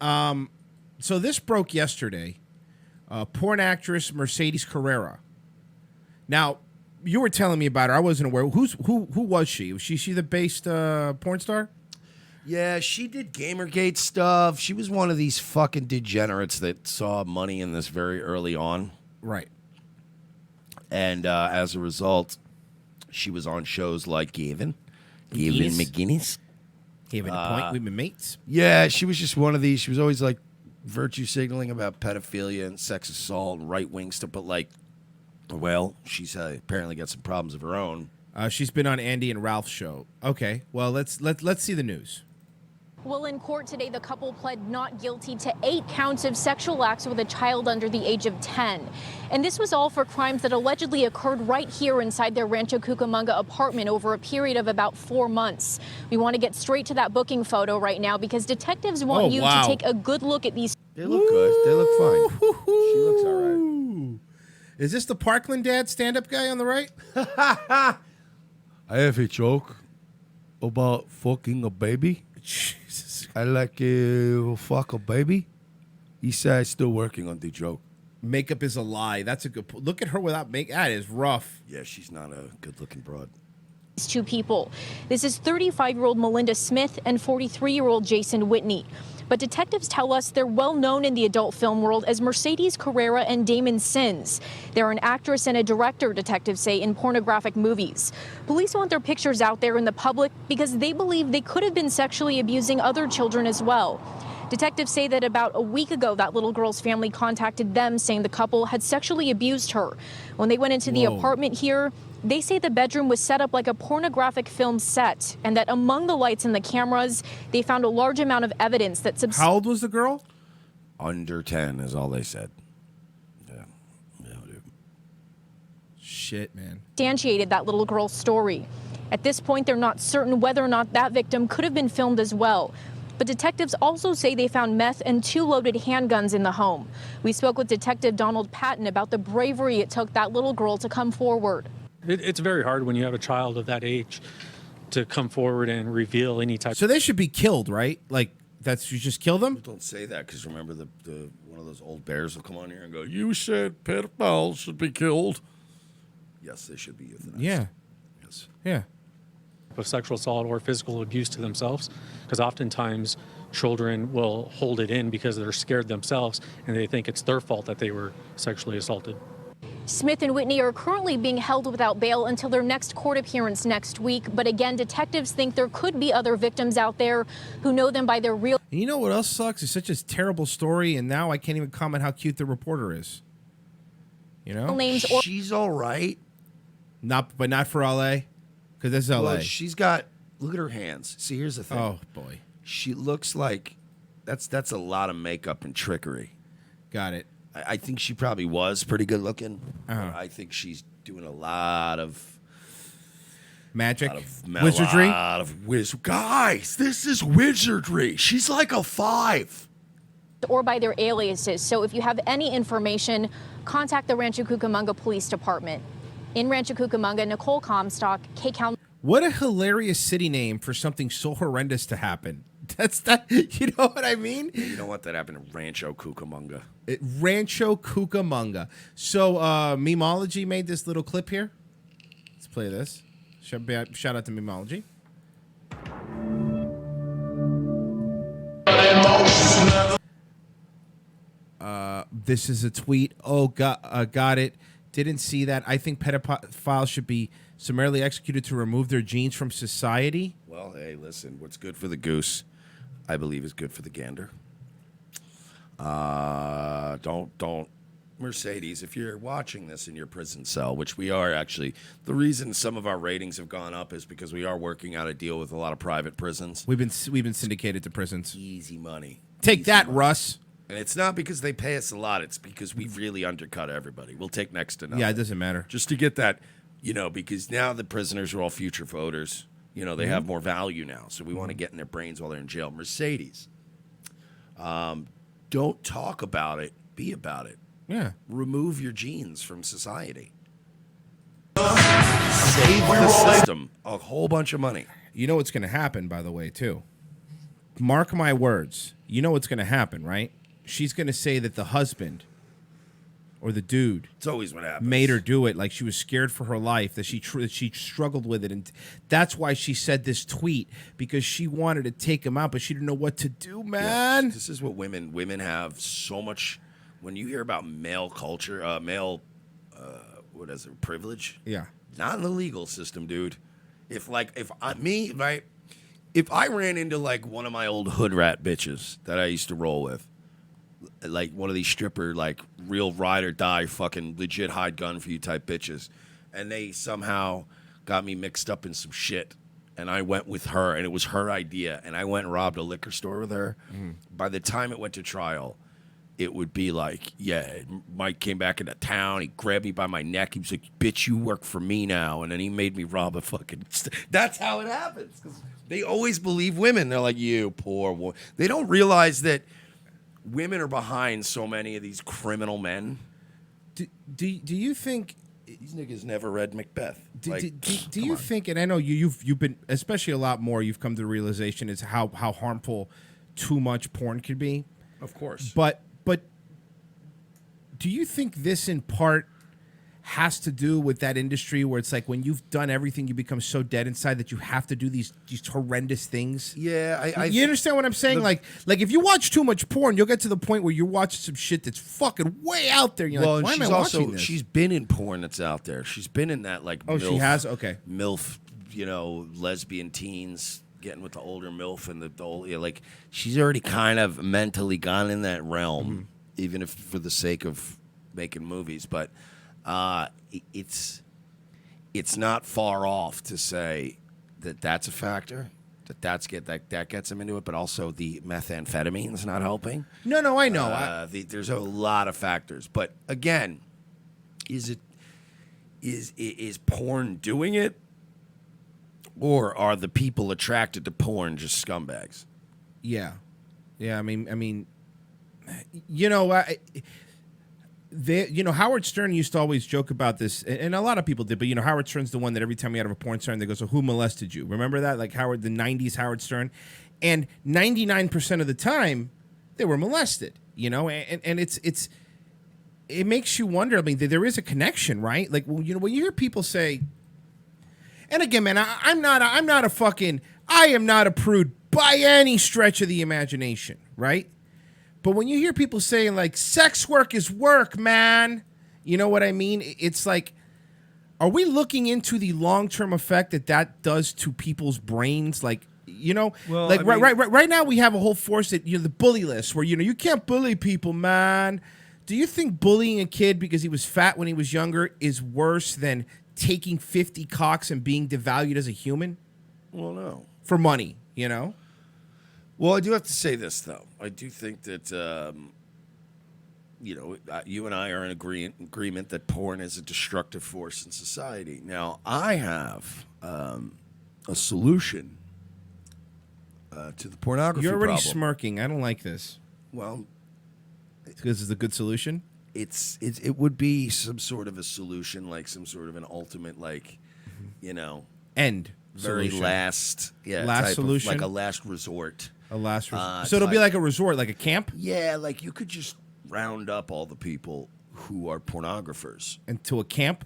right. So this broke yesterday. Porn actress Mercedes Carrera. Now, you were telling me about her. I wasn't aware. Who was she? Was she the based porn star? Yeah, she did Gamergate stuff. She was one of these fucking degenerates that saw money in this very early on. Right. And as a result, she was on shows like Gavin McGinnis. Gavin a point. We've been mates. Yeah, she was just one of these. She was always like virtue signaling about pedophilia and sex assault and right-wing stuff. But like, well, she's apparently got some problems of her own. She's been on Andy and Ralph's show. Okay, well, let's see the news. Well, in court today, the couple pled not guilty to 8 counts of sexual acts with a child under the age of 10. And this was all for crimes that allegedly occurred right here inside their Rancho Cucamonga apartment over a period of about 4 months. We want to get straight to that booking photo right now because detectives want you to take a good look at these. They look good. They look fine. She looks all right. Is this the Parkland dad stand-up guy on the right? I have a joke about fucking a baby. Jesus. I like to fuck a baby. He said still working on the joke. Makeup is a lie. That's a good look at her without makeup. That is rough. Yeah, she's not a good-looking broad. These 2 people. This is 35-year-old Melinda Smith and 43-year-old Jason Whitney. But detectives tell us they're well known in the adult film world as Mercedes Carrera and Damon Sins. They're an actress and a director, detectives say, in pornographic movies. Police want their pictures out there in the public because they believe they could have been sexually abusing other children as well. Detectives say that about a week ago, that little girl's family contacted them saying the couple had sexually abused her. When they went into the apartment here, they say the bedroom was set up like a pornographic film set and that among the lights and the cameras, they found a large amount of evidence that How old was the girl? Under 10 is all they said. Yeah. Dude. Shit, man. Substantiated that little girl's story. At this point, they're not certain whether or not that victim could have been filmed as well. But detectives also say they found meth and 2 loaded handguns in the home. We spoke with Detective Donald Patton about the bravery it took that little girl to come forward. It's very hard when you have a child of that age to come forward and reveal any type. So they should be killed, right? Like, you just kill them? Don't say that because remember the one of those old bears will come on here and go, you said pedophiles should be killed. Yes, they should be euthanized. Yeah. Yes. Yeah. Of sexual assault or physical abuse to themselves, because oftentimes children will hold it in because they're scared themselves and they think it's their fault that they were sexually assaulted. Smith and Whitney are currently being held without bail until their next court appearance next week. But again, detectives think there could be other victims out there who know them by their real. And you know what else sucks? It's such a terrible story, and now I can't even comment how cute the reporter is. You know? Names or she's all right. But not for LA? Because this is LA. Well, she's got, look at her hands. See, here's the thing. Oh, boy. She looks like, that's a lot of makeup and trickery. Got it. I think she probably was pretty good looking. Uh-huh. I think she's doing a lot of magic, wizardry. Guys, this is wizardry. She's like a 5. Or by their aliases. So if you have any information, contact the Rancho Cucamonga Police Department. In Rancho Cucamonga, Nicole Comstock, K-Count. What a hilarious city name for something so horrendous to happen. That's that. You know what I mean? You know what? That happened in Rancho Cucamonga. Rancho Cucamonga. So, Memology made this little clip here. Let's play this. Shout out to Memology. This is a tweet. Oh, got it. Didn't see that. I think pedophiles should be summarily executed to remove their genes from society. Well, hey, listen. What's good for the goose, I believe, is good for the gander. Don't, Mercedes, if you're watching this in your prison cell, which we are actually, the reason some of our ratings have gone up is because we are working out a deal with a lot of private prisons. We've been syndicated to prisons. Easy money. Take that, money. Russ. And it's not because they pay us a lot. It's because we really undercut everybody. We'll take next to nothing. Yeah, it doesn't matter. Just to get that, because now the prisoners are all future voters. They have more value now. So we want to get in their brains while they're in jail. Mercedes, don't talk about it. Be about it. Yeah. Remove your genes from society. Save the system a whole bunch of money. You know what's going to happen, by the way, too. mark my words. You know what's going to happen, right? She's going to say that the husband or the dude It's always what happens. made her do it, like she was scared for her life, that she struggled with it, and that's why she said this tweet, because she wanted to take him out, but she didn't know what to do, man. Yeah, this is what women have so much. When you hear about male culture, what is it, privilege? Yeah. Not in the legal system, dude. If I ran into like one of my old hood rat bitches that I used to roll with, like one of these stripper, like real ride or die, fucking legit hide gun for you type bitches, and they somehow got me mixed up in some shit, and I went with her, and it was her idea, and I went and robbed a liquor store with her. By the time it went to trial, it would be like, yeah, Mike came back into town. He grabbed me by my neck. He was like, bitch, you work for me now. And then he made me rob a fucking... That's how it happens. 'Cause they always believe women. They're like, you poor woman. They don't realize that women are behind so many of these criminal men. Do you think... These niggas never read Macbeth. Do Come you on. think, and I know you've been, especially a lot more, you've come to the realization is how harmful too much porn could be. Of course. But do you think this in part has to do with that industry where it's like when you've done everything, you become so dead inside that you have to do these horrendous things? Yeah, you understand what I'm saying? Like if you watch too much porn, you'll get to the point where you're watching some shit that's fucking way out there. You're like, why am I watching this? She's been in porn that's out there. She's been in that like Oh, MILF, she has? Okay. MILF, lesbian teens getting with the older MILF and the old, like she's already kind of mentally gone in that realm, even if for the sake of making movies. But it's not far off to say that that's a factor. That gets them into it, but also the methamphetamine's not helping. No, I know. There's a lot of factors, but again, is porn doing it, or are the people attracted to porn just scumbags? Yeah. I mean, Howard Stern used to always joke about this, and a lot of people did, but Howard Stern's the one that every time he had a porn star, they go, so who molested you? Remember that? Like the 90s Howard Stern? And 99% of the time, they were molested, and it makes you wonder. I mean, there is a connection, right? Like, when you hear people say, and again, man, I am not a prude by any stretch of the imagination, right? But when you hear people saying, like, sex work is work, man, you know what I mean? It's like, are we looking into the long-term effect that does to people's brains? Like, Well, like right now we have a whole force that, the bully list where, you can't bully people, man. Do you think bullying a kid because he was fat when he was younger is worse than taking 50 cocks and being devalued as a human? Well, no. For money, Well, I do have to say this, though. I do think that, you and I are in agreement that porn is a destructive force in society. Now, I have a solution to the pornography You're already problem. smirking. I don't like this. Well, Because it's a good solution? it would be some sort of a solution, like some sort of an ultimate, like, End. very Solution. last type solution? of, like a last resort. A last resort. So it'll be like a resort, like a camp? Yeah, like you could just round up all the people who are pornographers Into a camp?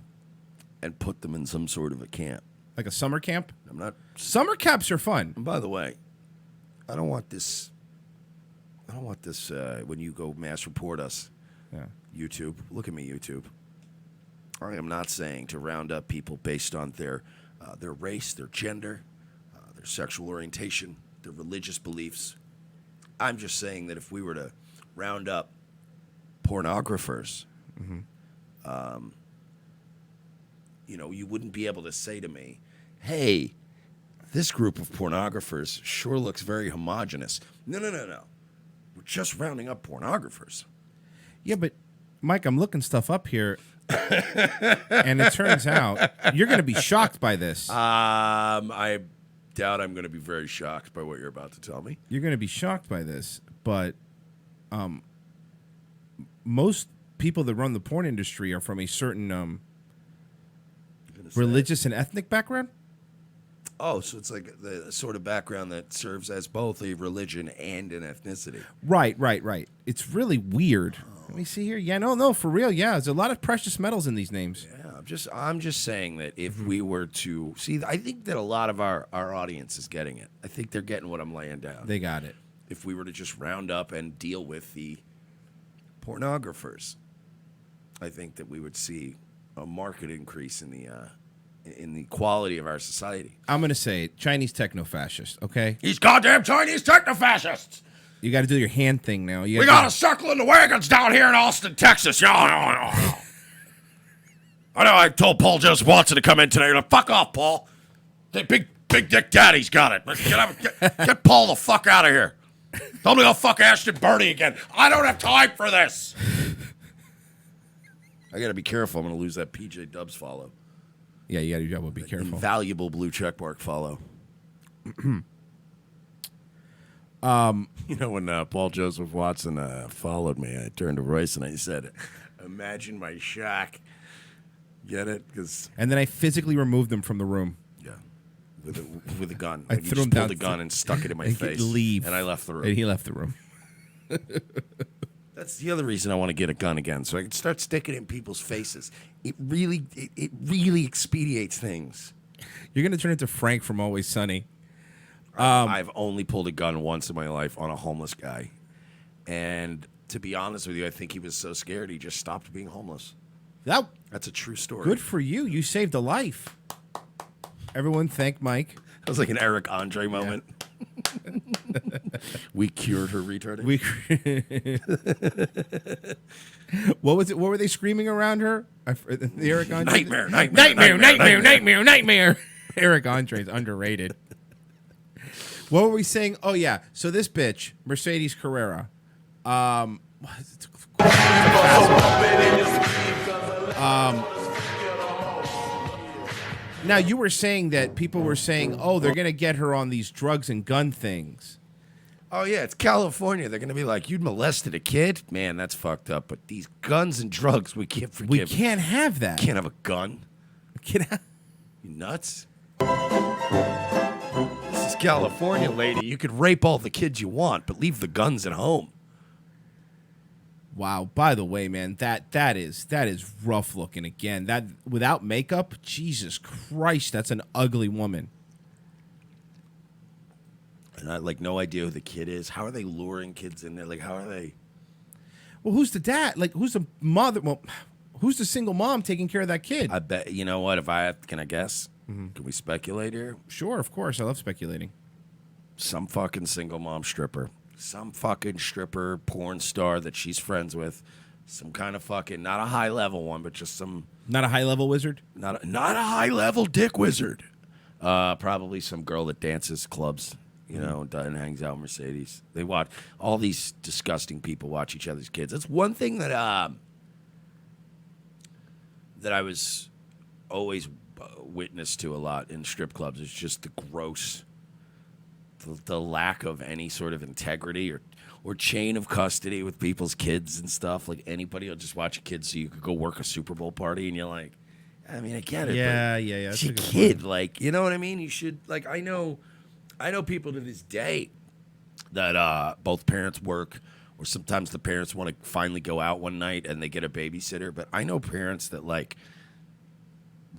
and put them in some sort of a camp. Like a summer camp? I'm not. Summer camps are fun. And by the way, I don't want this. When you go mass report us, Yeah. YouTube. Look at me, YouTube. I am not saying to round up people based on their race, their gender, their sexual orientation, their religious beliefs. I'm just saying that if we were to round up pornographers, you wouldn't be able to say to me, hey, this group of pornographers sure looks very homogenous. No. We're just rounding up pornographers. Yeah, but Mike, I'm looking stuff up here, and it turns out you're going to be shocked by this. I doubt I'm going to be very shocked by what you're about to tell me. You're going to be shocked by this, but most people that run the porn industry are from a certain religious and ethnic background. Oh, so it's like the sort of background that serves as both a religion and an ethnicity. Right. It's really weird. Let me see here. Yeah, no, for real. Yeah, there's a lot of precious metals in these names. Yeah, I'm just saying that if we were to see, I think that a lot of our audience is getting it. I think they're getting what I'm laying down. They got it. If we were to just round up and deal with the pornographers, I think that we would see a marked increase in the quality of our society. I'm going to say it. Chinese techno-fascist, okay? These goddamn Chinese techno-fascists! You got to do your hand thing now. We got a circle in the wagons down here in Austin, Texas. Yo. I know I told Paul Joseph Watson to come in today. Like, fuck off, Paul. The big dick daddy's got it. Get Paul the fuck out of here. Tell me to go fuck Ashton Birdie again. I don't have time for this. I got to be careful. I'm going to lose that PJ Dubs follow. Yeah, you got to do job. Be careful. Invaluable blue checkmark follow. You know, when Paul Joseph Watson followed me, I turned to Royce and I said, imagine my shock. Get it? And then I physically removed them from the room. Yeah. With a gun. I like threw him pulled down the gun and stuck it in my face. Leave. And I left the room. And he left the room. That's the other reason I want to get a gun again, so I can start sticking it in people's faces. It really expedites things. You're going to turn into Frank from Always Sunny. I've only pulled a gun once in my life on a homeless guy. And to be honest with you, I think he was so scared he just stopped being homeless. That's a true story. Good for you. You saved a life. Everyone thank Mike. That was like an Eric Andre moment. We cured her retarding. What was it? What were they screaming around her? The Eric Andre? Nightmare. Eric Andre's underrated. What were we saying? Oh yeah. So this bitch, Mercedes Carrera. Now, you were saying that people were saying, oh, they're going to get her on these drugs and gun things. Oh, yeah, it's California. They're going to be like, you molested a kid? Man, that's fucked up. But these guns and drugs, we can't forgive. We can't have that. Can't have a gun. You nuts? This is California, lady. You could rape all the kids you want, but leave the guns at home. Wow. By the way, man, that is rough looking again. That without makeup, Jesus Christ, that's an ugly woman. And I like no idea who the kid is. How are they luring kids in there? Like, how are they? Well, who's the dad? Like, who's the mother? Well, who's the single mom taking care of that kid? I bet. You know what? Can I guess? Mm-hmm. Can we speculate here? Sure, of course. I love speculating. Some fucking single mom stripper. Some fucking stripper porn star that she's friends with. Some kind of fucking, not a high level one, but just some. Not a high level wizard? Not a high level dick wizard. Probably some girl that dances clubs, you know, and hangs out Mercedes. They watch, all these disgusting people watch each other's kids. That's one thing that that I was always witness to a lot in strip clubs. Is just the gross. The lack of any sort of integrity or chain of custody with people's kids and stuff. Like, anybody will just watch a kid so you could go work a Super Bowl party, and you're like, I mean, I get it. Yeah. It's a kid. Point. Like, you know what I mean? You should, like, I know people to this day that both parents work, or sometimes the parents want to finally go out one night and they get a babysitter. But I know parents that, like,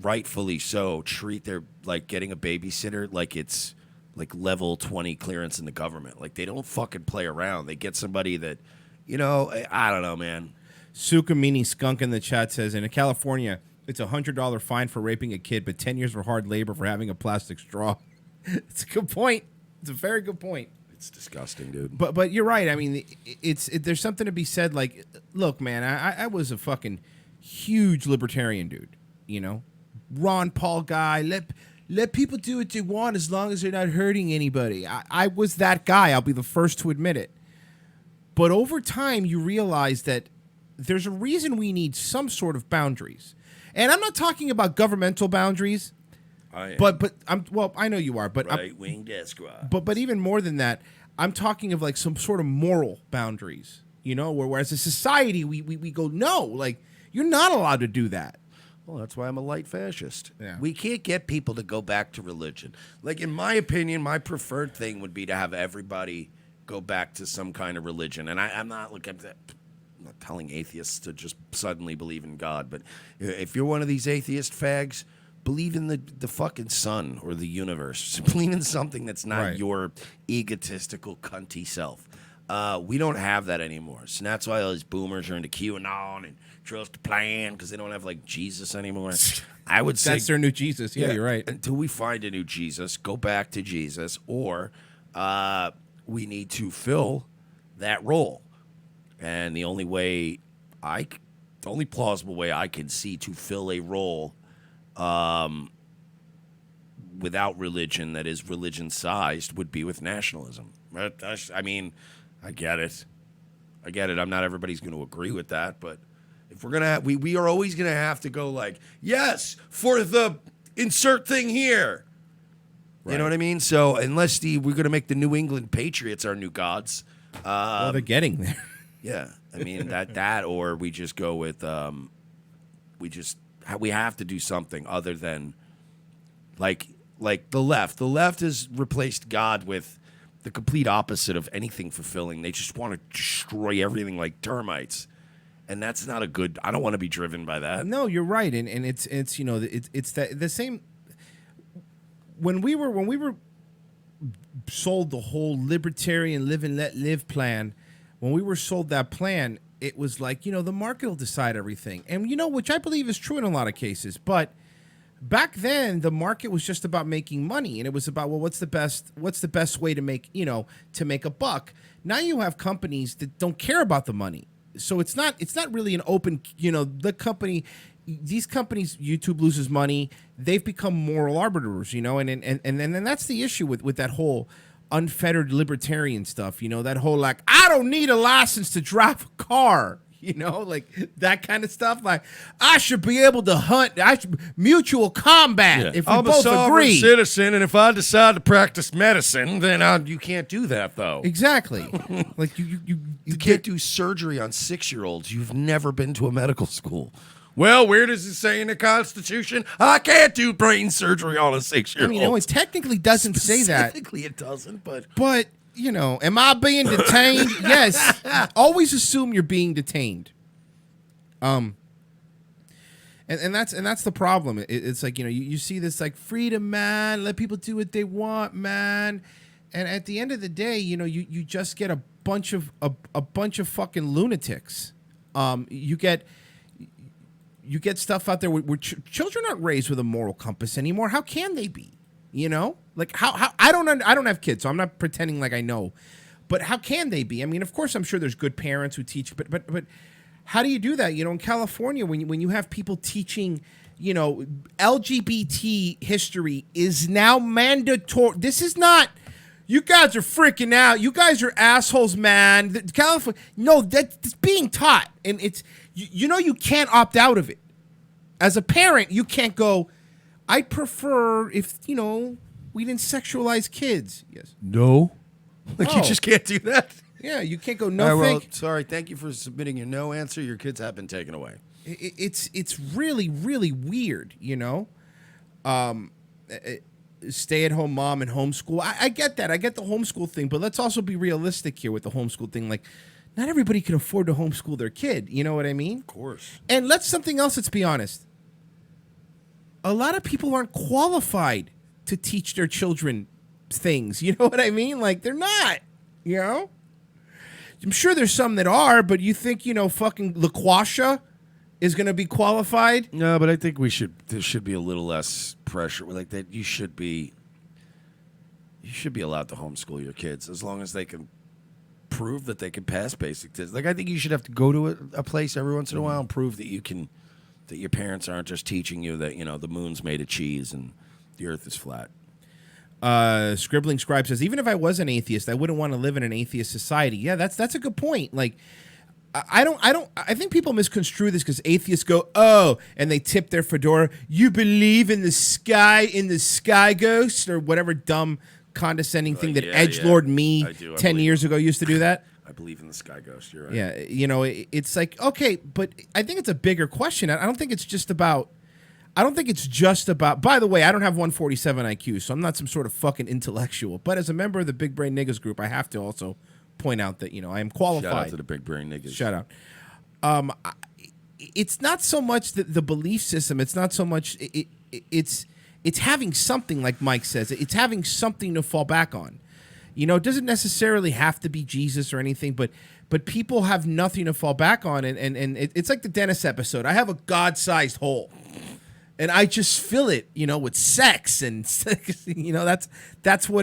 rightfully so, treat their, like, getting a babysitter like it's like level 20 clearance in the government. Like, they don't fucking play around. They get somebody that, you know, I don't know, man. Sukamini Skunk in the chat says, in California, it's a $100 fine for raping a kid, but 10 years for hard labor for having a plastic straw. It's a good point. It's a very good point. It's disgusting, dude. But you're right. I mean, there's something to be said. Like, look, man, I was a fucking huge libertarian dude, you know? Ron Paul guy, let people do what they want as long as they're not hurting anybody. I was that guy. I'll be the first to admit it. But over time, you realize that there's a reason we need some sort of boundaries. And I'm not talking about governmental boundaries. But I know you are. But right-wing death squad. But even more than that, I'm talking of like some sort of moral boundaries. You know, where as a society we go, no, like, you're not allowed to do that. Well, that's why I'm a light fascist. Yeah. We can't get people to go back to religion. Like, in my opinion, my preferred thing would be to have everybody go back to some kind of religion. And I'm not telling atheists to just suddenly believe in God, but if you're one of these atheist fags, believe in the fucking sun or the universe. Believe in something that's not Right. your egotistical, cunty self. We don't have that anymore. So that's why all these boomers are into QAnon and trust the plan because they don't have, like, Jesus anymore. I would say That's their new Jesus. Yeah, you're right. until we find a new Jesus, go back to Jesus, or we need to fill that role. And the only plausible way I can see to fill a role without religion that is religion-sized would be with nationalism. I mean, I get it. I'm not everybody's going to agree with that, but if we're going to we are always going to have to go like, yes, for the insert thing here. You know what I mean? So unless we're going to make the New England Patriots our new gods. Well, they're getting there. Yeah. I mean, that or we just go with we have to do something other than like the left. The left has replaced God with the complete opposite of anything fulfilling. They just want to destroy everything like termites. And that's not a good. I don't want to be driven by that. No, you're right, and it's it's the same. When we were sold the whole libertarian live and let live plan, when we were sold that plan, it was like, the market will decide everything, and which I believe is true in a lot of cases. But back then, the market was just about making money, and it was about, well, what's the best way to make to make a buck. Now you have companies that don't care about the money. So it's not really an open, these companies, YouTube loses money. They've become moral arbiters, and that's the issue with that whole unfettered libertarian stuff, that whole, like, I don't need a license to drive a car, like that kind of stuff. Like, I should be able to hunt. Mutual combat if we I'm both a sovereign agree. citizen, and if I decide to practice medicine, then you can't do that, though. Exactly. Like You can't do surgery on 6-year-olds. You've never been to a medical school. Well, where does it say in the Constitution I can't do brain surgery on a 6-year-old? It technically doesn't say that. Technically, it doesn't, but am I being detained? Yes. Always assume you're being detained. And that's the problem. It's like, you see this, like, freedom, man. Let people do what they want, man. And at the end of the day, you just get a bunch of fucking lunatics. You get stuff out there where children aren't raised with a moral compass anymore. How can they be? Like, how I don't have kids, so I'm not pretending like I know. But how can they be? I mean, of course, I'm sure there's good parents who teach, but how do you do that? In California, when you have people teaching, LGBT history is now mandatory. This is not. You guys are freaking out. You guys are assholes, man. California, no, that's being taught, and it's you can't opt out of it. As a parent, you can't go, I'd prefer if we didn't sexualize kids. Yes. No. You Oh. just can't do that. Yeah, you can't go. All No, right, thank. sorry. Thank you for submitting your no answer. Your kids have been taken away. It's really, really weird. Stay-at-home mom and homeschool. I get that. I get the homeschool thing, but let's also be realistic here with the homeschool thing. Like, not everybody can afford to homeschool their kid. You know what I mean? Of course. And let's be honest. A lot of people aren't qualified to teach their children things. You know what I mean? Like, they're not. I'm sure there's some that are, but you think, fucking LaQuasha is going to be qualified? No, but I think there should be a little less pressure. Like that, you should be allowed to homeschool your kids as long as they can prove that they can pass basic tests. Like, I think you should have to go to a place every once in a while and prove that that your parents aren't just teaching you that, the moon's made of cheese and the earth is flat. Scribbling Scribe says, even if I was an atheist, I wouldn't want to live in an atheist society. Yeah, that's a good point. Like, I think people misconstrue this because atheists go, oh, and they tip their fedora. You believe in the sky ghost, or whatever dumb condescending thing that edgelord me 10 years ago used to do that. I believe in the sky ghost. You're right. Yeah, it's like, okay, but I think it's a bigger question. I don't think it's just about, I don't think it's just about. By the way, I don't have 147 IQ, so I'm not some sort of fucking intellectual. But as a member of the Big Brain Niggas group, I have to also point out that I am qualified. Shout out to the Big Brain Niggas. Shout out. It's not so much the belief system. It's not so much. It's having something, like Mike says. It's having something to fall back on. It doesn't necessarily have to be Jesus or anything, but people have nothing to fall back on, and it's like the Dennis episode. I have a God-sized hole, and I just fill it, with sex, and that's what it